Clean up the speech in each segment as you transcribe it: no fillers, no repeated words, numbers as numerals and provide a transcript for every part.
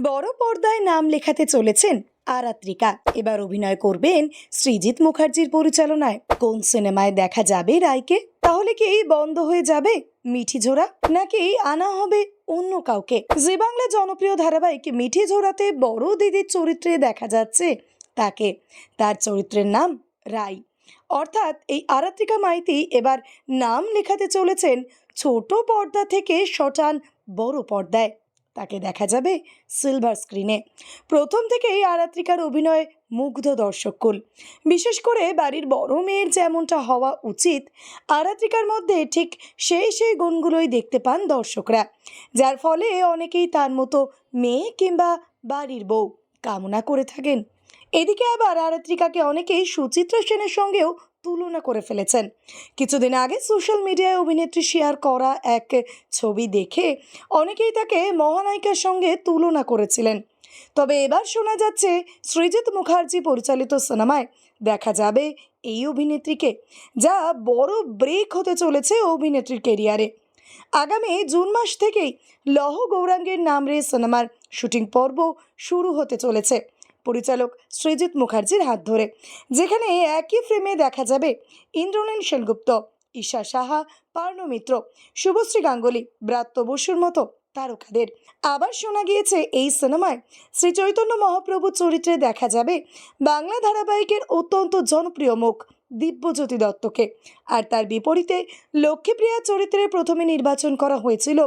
বড় পর্দায় নাম লেখাতে চলেছেন আরাত্রিকা। এবার অভিনয় করবেন সৃজিত মুখার্জির পরিচালনায়। কোন সিনেমায় দেখা যাবে রায়কে? তাহলে কি বন্ধ হয়ে যাবে মিঠি ঝোড়া, নাকি আনা হবে অন্য কাউকে? জি বাংলা জনপ্রিয় ধারাবাহিক মিঠি ঝোড়াতে বড় দিদির চরিত্রে দেখা যাচ্ছে তাকে। তার চরিত্রের নাম রাই। অর্থাৎ এই আরাত্রিকা মাইতি এবার নাম লেখাতে চলেছেন ছোট পর্দা থেকে শটান বড় পর্দায়। তাকে দেখা যাবে সিলভার স্ক্রিনে। প্রথম থেকেই আরাত্রিকার অভিনয় মুগ্ধ দর্শককুল। বিশেষ করে বাড়ির বড় মেয়ের যেমনটা হওয়া উচিত, আরাত্রিকার মধ্যে ঠিক সেই গুণগুলোই দেখতে পান দর্শকরা, যার ফলে অনেকেই তার মতো মেয়ে কিংবা বাড়ির বউ কামনা করে থাকেন। এদিকে আবার আরাত্রিকাকে অনেকেই সুচিত্রা সেনের সঙ্গেও তুলনা করে ফেলেছেন। কিছুদিন আগে সোশ্যাল মিডিয়ায় অভিনেত্রী শেয়ার করা এক ছবি দেখে অনেকেই তাকে মহানায়িকার সঙ্গে তুলনা করেছিলেন। তবে এবার শোনা যাচ্ছে সৃজিত মুখার্জি পরিচালিত সিনেমায় দেখা যাবে এই অভিনেত্রীকে, যা বড় ব্রেক হতে চলেছে অভিনেত্রীর কেরিয়ারে। আগামী জুন মাস থেকেই লহ গৌরাঙ্গের নামরে সিনেমার শুটিং পর্ব শুরু হতে চলেছে পরিচালক সৃজিত মুখার্জির হাত ধরে, যেখানে একই ফ্রেমে দেখা যাবে ইন্দ্রনীল সেনগুপ্ত, ঈশা সাহা, পার্ণ মিত্র, শুভশ্রী গাঙ্গুলি, ব্রাত্য বসুর মতো তারকাদের। আবার শোনা গিয়েছে এই সিনেমায় শ্রী চৈতন্য মহাপ্রভুর চরিত্রে দেখা যাবে বাংলা ধারাবাহিকের অত্যন্ত জনপ্রিয় মুখ দিব্যজ্যোতি দত্তকে। আর তার বিপরীতে লক্ষ্মীপ্রিয়ার চরিত্রে প্রথমে নির্বাচন করা হয়েছিল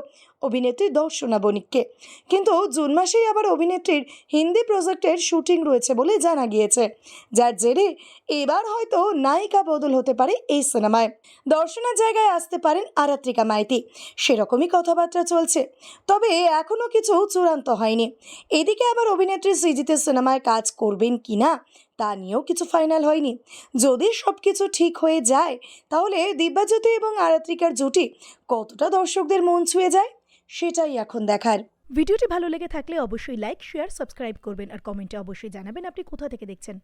অভিনেত্রী দর্শনা বণিককে। কিন্তু জুন মাসেই আবার অভিনেত্রীর হিন্দি প্রজেক্টের শুটিং রয়েছে বলে জানা গিয়েছে, যার জেরে এবার হয়তো নায়িকা বদল হতে পারে এই সিনেমায়। দর্শনার জায়গায় আসতে পারেন আরাত্রিকা মাইতি, সেরকমই কথাবার্তা চলছে। তবে এখনও কিছু চূড়ান্ত হয়নি। এদিকে আবার অভিনেত্রী সৃজিতের সিনেমায় কাজ করবেন কিনা তা নিয়েও কিছু ফাইনাল হয়নি। যদি সব কিছু ঠিক হয়ে যায়, তাহলে দিব্যাজ্যোতি এবং আরাত্রিকার জুটি কতটা দর্শকদের মন ছুঁয়ে যায় সেটাই এখন দেখার। ভিডিওটি ভালো লেগে থাকলে অবশ্যই লাইক, শেয়ার, সাবস্ক্রাইব করবেন আর কমেন্টে অবশ্যই জানাবেন আপনি কোথা থেকে দেখছেন।